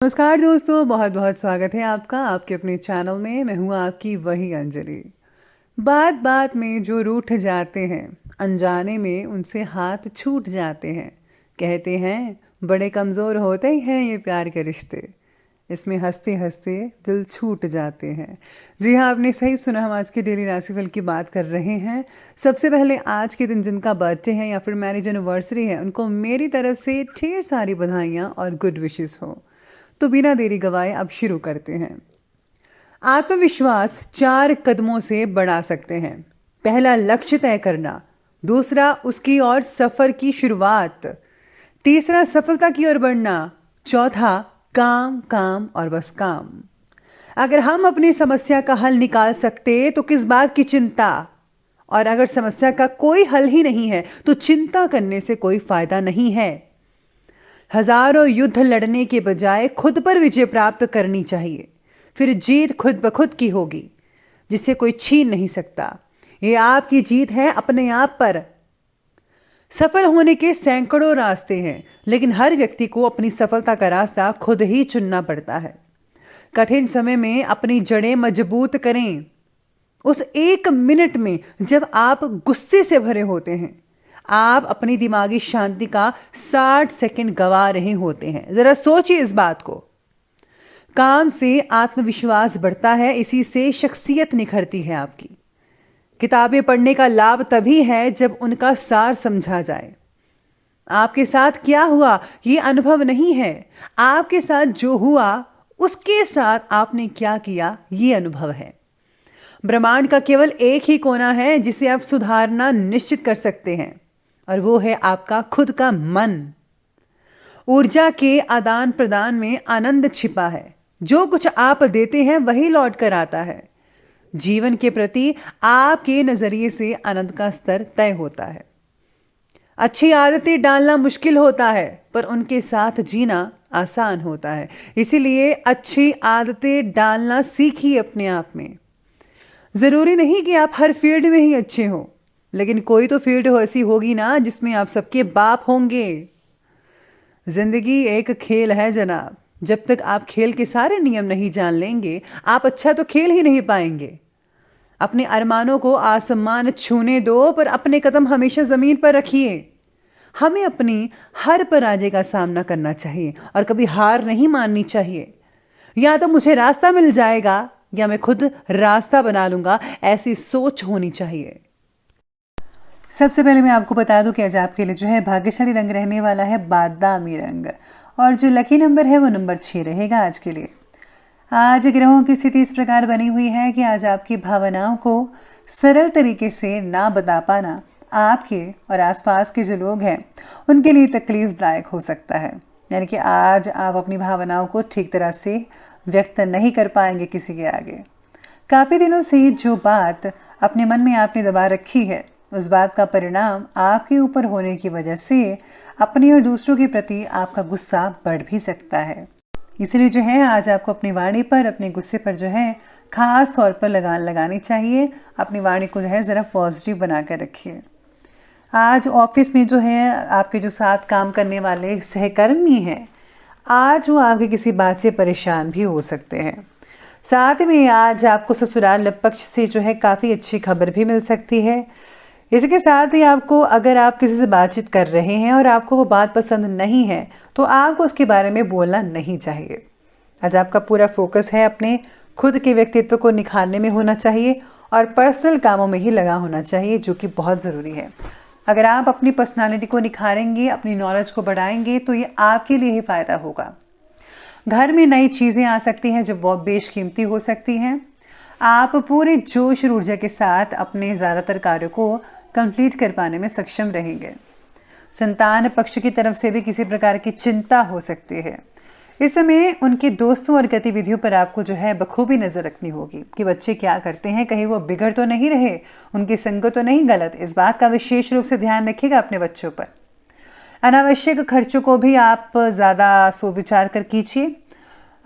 नमस्कार दोस्तों, बहुत बहुत स्वागत है आपका आपके अपने चैनल में। मैं हूँ आपकी वही अंजलि। बात बात में जो रूठ जाते हैं, अनजाने में उनसे हाथ छूट जाते हैं। कहते हैं बड़े कमज़ोर होते ही हैं ये प्यार के रिश्ते, इसमें हंसते हंसते दिल छूट जाते हैं। जी हाँ, आपने सही सुना। हम आज के डेली राशिफल की बात कर रहे हैं। सबसे पहले आज के दिन जिनका बर्थडे है या फिर मैरिज एनिवर्सरी है, उनको मेरी तरफ से ढेर सारी बधाइयाँ और गुड विशेस हो। तो बिना देरी गवाए अब शुरू करते हैं। आत्मविश्वास 4 कदमों से बढ़ा सकते हैं। पहला, लक्ष्य तय करना। दूसरा, उसकी ओर सफर की शुरुआत। तीसरा, सफलता की ओर बढ़ना। चौथा, काम काम और बस काम। अगर हम अपनी समस्या का हल निकाल सकते तो किस बात की चिंता, और अगर समस्या का कोई हल ही नहीं है तो चिंता करने से कोई फायदा नहीं है। हजारों युद्ध लड़ने के बजाय खुद पर विजय प्राप्त करनी चाहिए, फिर जीत खुद ब खुद की होगी, जिसे कोई छीन नहीं सकता। ये आपकी जीत है अपने आप पर। सफल होने के सैकड़ों रास्ते हैं, लेकिन हर व्यक्ति को अपनी सफलता का रास्ता खुद ही चुनना पड़ता है। कठिन समय में अपनी जड़ें मजबूत करें। उस 1 मिनट में जब आप गुस्से से भरे होते हैं, आप अपनी दिमागी शांति का 60 सेकंड गवा रहे होते हैं। जरा सोचिए इस बात को। काम से आत्मविश्वास बढ़ता है, इसी से शख्सियत निखरती है आपकी। किताबें पढ़ने का लाभ तभी है जब उनका सार समझा जाए। आपके साथ क्या हुआ ये अनुभव नहीं है, आपके साथ जो हुआ उसके साथ आपने क्या किया ये अनुभव है। ब्रह्मांड का केवल एक ही कोना है जिसे आप सुधारना निश्चित कर सकते हैं, और वो है आपका खुद का मन। ऊर्जा के आदान प्रदान में आनंद छिपा है। जो कुछ आप देते हैं वही लौट कर आता है। जीवन के प्रति आपके नजरिए से आनंद का स्तर तय होता है। अच्छी आदतें डालना मुश्किल होता है, पर उनके साथ जीना आसान होता है। इसीलिए अच्छी आदतें डालना सीखिए अपने आप में। जरूरी नहीं कि आप हर फील्ड में ही अच्छे हों, लेकिन कोई तो फील्ड ऐसी होगी ना जिसमें आप सबके बाप होंगे। जिंदगी एक खेल है जनाब। जब तक आप खेल के सारे नियम नहीं जान लेंगे, आप अच्छा तो खेल ही नहीं पाएंगे। अपने अरमानों को आसमान छूने दो, पर अपने कदम हमेशा जमीन पर रखिए। हमें अपनी हर पराजय का सामना करना चाहिए और कभी हार नहीं माननी चाहिए। या तो मुझे रास्ता मिल जाएगा या मैं खुद रास्ता बना लूंगा, ऐसी सोच होनी चाहिए। सबसे पहले मैं आपको बता दूं कि आज आपके लिए जो है भाग्यशाली रंग रहने वाला है बादामी रंग, और जो लकी नंबर है वो नंबर 6 रहेगा आज के लिए। आज ग्रहों की स्थिति इस प्रकार बनी हुई है कि आज आपकी भावनाओं को सरल तरीके से ना बता पाना आपके और आसपास के जो लोग हैं उनके लिए तकलीफदायक हो सकता है। यानी कि आज आप अपनी भावनाओं को ठीक तरह से व्यक्त नहीं कर पाएंगे किसी के आगे। काफ़ी दिनों से जो बात अपने मन में आपने दबा रखी है, उस बात का परिणाम आपके ऊपर होने की वजह से अपने और दूसरों के प्रति आपका गुस्सा बढ़ भी सकता है। इसलिए जो है आज आपको अपनी वाणी पर, अपने गुस्से पर जो है खास तौर पर लगान लगानी चाहिए। अपनी वाणी को जो है ज़रा पॉजिटिव बना कर रखिए। आज ऑफिस में जो है आपके जो साथ काम करने वाले सहकर्मी हैं, आज वो आपके किसी बात से परेशान भी हो सकते हैं। साथ में आज आपको ससुराल पक्ष से जो है काफ़ी अच्छी खबर भी मिल सकती है। इसके साथ ही आपको, अगर आप किसी से बातचीत कर रहे हैं और आपको वो बात पसंद नहीं है, तो आपको उसके बारे में बोलना नहीं चाहिए। आज आपका पूरा फोकस है अपने खुद के व्यक्तित्व को निखारने में होना चाहिए और पर्सनल कामों में ही लगा होना चाहिए, जो कि बहुत ज़रूरी है। अगर आप अपनी पर्सनालिटी को निखारेंगे, अपनी नॉलेज को बढ़ाएंगे, तो ये आपके लिए ही फ़ायदा होगा। घर में नई चीज़ें आ सकती हैं जो बहुत बेशकीमती हो सकती हैं। आप पूरे जोश और ऊर्जा के साथ अपने ज़्यादातर कार्यों को कंप्लीट कर पाने में सक्षम रहेंगे। संतान पक्ष की तरफ से भी किसी प्रकार की चिंता हो सकती है। इस समय उनके दोस्तों और गतिविधियों पर आपको जो है बखूबी नज़र रखनी होगी कि बच्चे क्या करते हैं, कहीं वो बिगड़ तो नहीं रहे, उनकी संगत तो नहीं गलत। इस बात का विशेष रूप से ध्यान रखिएगा अपने बच्चों पर। अनावश्यक खर्चों को भी आप ज़्यादा सोच-विचार कर कीजिए।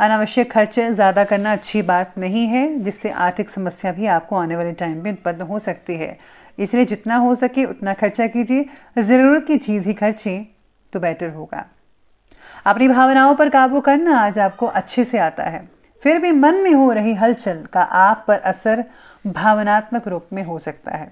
अनावश्यक खर्च ज़्यादा करना अच्छी बात नहीं है, जिससे आर्थिक समस्या भी आपको आने वाले टाइम में उत्पन्न हो सकती है। इसलिए जितना हो सके उतना खर्चा कीजिए। ज़रूरत की चीज़ ही खर्चें तो बेटर होगा। अपनी भावनाओं पर काबू करना आज आपको अच्छे से आता है। फिर भी मन में हो रही हलचल का आप पर असर भावनात्मक रूप में हो सकता है,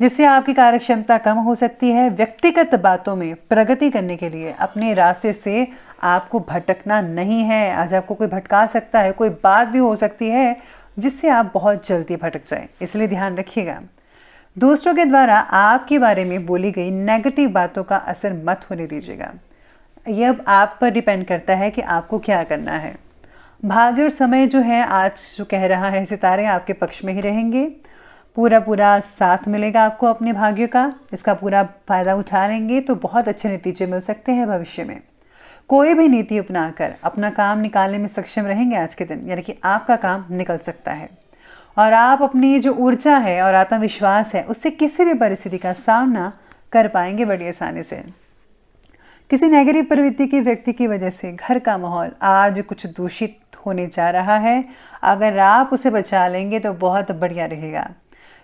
जिससे आपकी कार्यक्षमता कम हो सकती है। व्यक्तिगत बातों में प्रगति करने के लिए अपने रास्ते से आपको भटकना नहीं है। आज आपको कोई भटका सकता है, कोई बात भी हो सकती है जिससे आप बहुत जल्दी भटक जाएं, इसलिए ध्यान रखिएगा। दूसरों के द्वारा आपके बारे में बोली गई नेगेटिव बातों का असर मत होने दीजिएगा। यह अब आप पर डिपेंड करता है कि आपको क्या करना है। भाग्य और समय जो है आज जो कह रहा है, सितारे आपके पक्ष में ही रहेंगे। पूरा साथ मिलेगा आपको अपने भाग्य का। इसका पूरा फायदा उठा लेंगे तो बहुत अच्छे नतीजे मिल सकते हैं भविष्य में। कोई भी नीति अपनाकर अपना काम निकालने में सक्षम रहेंगे आज के दिन, यानी कि आपका काम निकल सकता है और आप अपनी जो ऊर्जा है और आत्मविश्वास है उससे किसी भी परिस्थिति का सामना कर पाएंगे बड़ी आसानी से। किसी नेगेटिव प्रवृत्ति के व्यक्ति की वजह से घर का माहौल आज कुछ दूषित होने जा रहा है। अगर आप उसे बचा लेंगे तो बहुत बढ़िया रहेगा।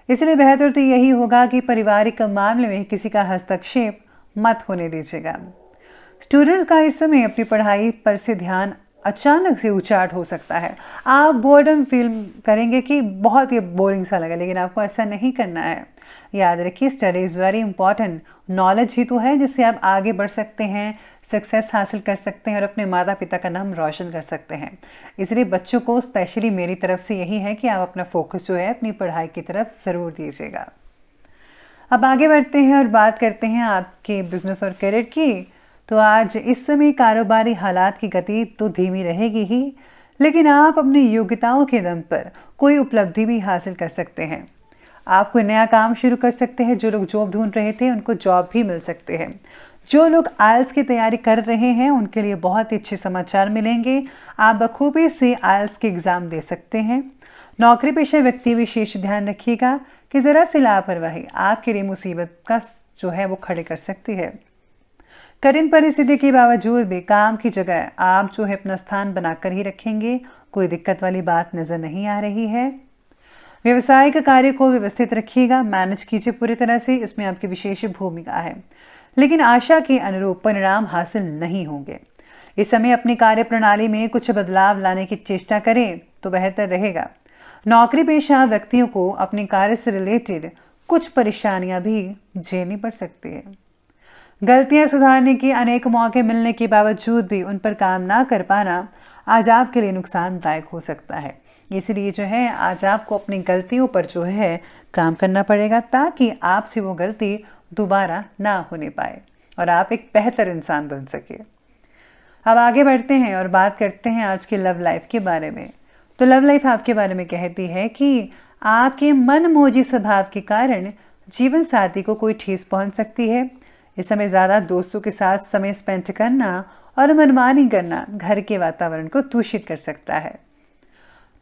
इसलिए बेहतर तो यही होगा कि पारिवारिक मामले में किसी का हस्तक्षेप मत होने दीजिएगा। स्टूडेंट्स का इस समय अपनी पढ़ाई पर से ध्यान अचानक से उचाट हो सकता है। आप बोर्डम फील करेंगे कि बहुत ही बोरिंग सा लगा, लेकिन आपको ऐसा नहीं करना है। याद रखिए, study is very important. Knowledge ही तो है जिससे आप आगे बढ़ सकते हैं, सक्सेस हासिल कर सकते हैं और अपने माता पिता का नाम रोशन कर सकते हैं। इसलिए बच्चों को स्पेशली मेरी तरफ से यही है कि आप अपना फोकस जो है अपनी पढ़ाई की तरफ ज़रूर दीजिएगा। अब आगे बढ़ते हैं और बात करते हैं आपके बिजनेस और करियर की। तो आज इस समय कारोबारी हालात की गति तो धीमी रहेगी ही, लेकिन आप अपनी योग्यताओं के दम पर कोई उपलब्धि भी हासिल कर सकते हैं। आप कोई नया काम शुरू कर सकते हैं। जो लोग जॉब ढूंढ रहे थे उनको जॉब भी मिल सकते हैं। जो लोग आइल्स की तैयारी कर रहे हैं उनके लिए बहुत ही अच्छे समाचार मिलेंगे। आप बखूबी से आइल्स के एग्ज़ाम दे सकते हैं। नौकरी पेशा व्यक्ति विशेष ध्यान रखिएगा कि ज़रा सी लापरवाही आपके लिए मुसीबत का जो है वो खड़े कर सकती है। कठिन परिस्थिति के बावजूद भी काम की जगह आप जो है अपना स्थान बनाकर ही रखेंगे। कोई दिक्कत वाली बात नज़र नहीं आ रही है। व्यवसायिक कार्य को व्यवस्थित रखिएगा, मैनेज कीजिए पूरी तरह से। इसमें आपकी विशेष भूमिका है, लेकिन आशा के अनुरूप परिणाम हासिल नहीं होंगे। इस समय अपनी कार्य प्रणाली में कुछ बदलाव लाने की चेष्टा करें तो बेहतर रहेगा। नौकरी पेशा व्यक्तियों को अपने कार्य से रिलेटेड कुछ परेशानियां भी झेलनी पड़ सकती है। गलतियां सुधारने के अनेक मौके मिलने के बावजूद भी उन पर काम ना कर पाना आज आपके लिए नुकसानदायक हो सकता है। इसलिए जो है आज आपको अपनी गलतियों पर जो है काम करना पड़ेगा, ताकि आपसे वो गलती दोबारा ना होने पाए और आप एक बेहतर इंसान बन सके। अब आगे बढ़ते हैं और बात करते हैं आज के लव लाइफ के बारे में। तो लव लाइफ आपके बारे में कहती है कि आपके मनमोजी स्वभाव के कारण जीवन साथी को कोई ठेस पहुंच सकती है। इस समय ज़्यादा दोस्तों के साथ समय स्पेंड करना और मनमानी करना घर के वातावरण को दूषित कर सकता है।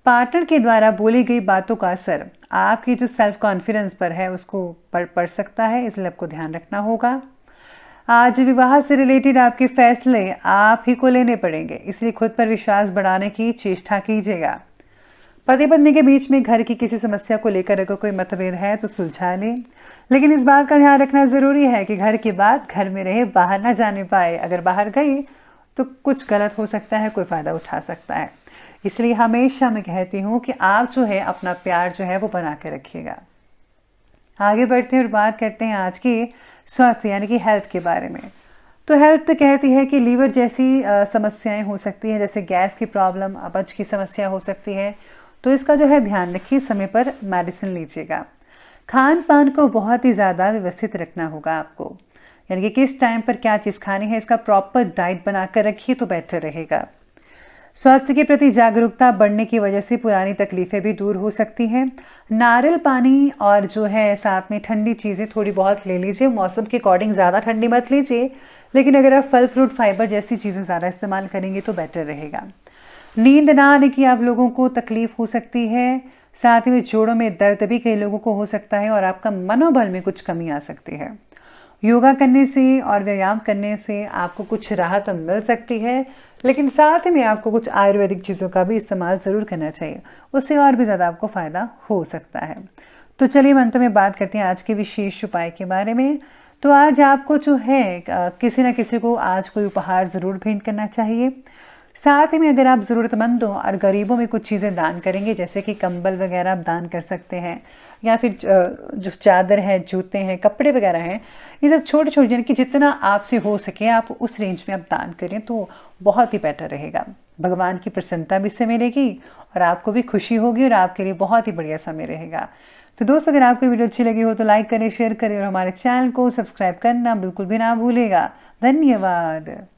पार्टनर के द्वारा बोली गई बातों का असर आपकी जो सेल्फ कॉन्फिडेंस पर है उसको पड़ सकता है, इसलिए आपको ध्यान रखना होगा। आज विवाह से रिलेटेड आपके फैसले आप ही को लेने पड़ेंगे, इसलिए खुद पर विश्वास बढ़ाने की चेष्टा कीजिएगा। पति पत्नी के बीच में घर की किसी समस्या को लेकर अगर कोई मतभेद है तो सुलझा लें, लेकिन इस बात का ध्यान रखना ज़रूरी है कि घर की बात घर में रहे, बाहर ना जाने पाए। अगर बाहर गई तो कुछ गलत हो सकता है, कोई फ़ायदा उठा सकता है। इसलिए हमेशा मैं कहती हूँ कि आप जो है अपना प्यार जो है वो बना के रखिएगा। आगे बढ़ते हैं और बात करते हैं आज की स्वास्थ्य यानी कि हेल्थ के बारे में। तो हेल्थ कहती है कि लीवर जैसी समस्याएं हो सकती हैं, जैसे गैस की प्रॉब्लम, अपच की समस्या हो सकती है। तो इसका जो है ध्यान रखिए, समय पर मेडिसिन लीजिएगा। खान पान को बहुत ही ज़्यादा व्यवस्थित रखना होगा आपको, यानी कि किस टाइम पर क्या चीज़ खानी है इसका प्रॉपर डाइट बनाकर रखिए तो बेटर रहेगा। स्वास्थ्य के प्रति जागरूकता बढ़ने की वजह से पुरानी तकलीफ़ें भी दूर हो सकती हैं। नारियल पानी और जो है साथ में ठंडी चीज़ें थोड़ी बहुत ले लीजिए। मौसम के अकॉर्डिंग ज़्यादा ठंडी मत लीजिए, लेकिन अगर आप फल फ्रूट फाइबर जैसी चीज़ें ज़्यादा इस्तेमाल करेंगे तो बेटर रहेगा। नींद ना आने की आप लोगों को तकलीफ़ हो सकती है, साथ ही में जोड़ों में दर्द भी कई लोगों को हो सकता है और आपका मनोबल में कुछ कमी आ सकती है। योगा करने से और व्यायाम करने से आपको कुछ राहत मिल सकती है, लेकिन साथ में आपको कुछ आयुर्वेदिक चीज़ों का भी इस्तेमाल ज़रूर करना चाहिए, उससे और भी ज़्यादा आपको फ़ायदा हो सकता है। तो चलिए अंत में बात करते हैं आज के विशेष उपाय के बारे में। तो आज आपको जो है किसी न किसी को आज कोई उपहार ज़रूर भेंट करना चाहिए। साथ ही में अगर आप ज़रूरतमंदों और गरीबों में कुछ चीज़ें दान करेंगे, जैसे कि कंबल वगैरह आप दान कर सकते हैं, या फिर जो चादर है, जूते हैं, कपड़े वगैरह हैं, ये सब छोटे छोटे, यानी कि जितना आपसे हो सके आप उस रेंज में आप दान करें तो बहुत ही बेटर रहेगा। भगवान की प्रसन्नता भी इससे मिलेगी और आपको भी खुशी होगी और आपके लिए बहुत ही बढ़िया समय रहेगा। तो दोस्तों, अगर आपको वीडियो अच्छी लगी हो तो लाइक करें, शेयर करें और हमारे चैनल को सब्सक्राइब करना बिल्कुल भी ना भूलेगा। धन्यवाद।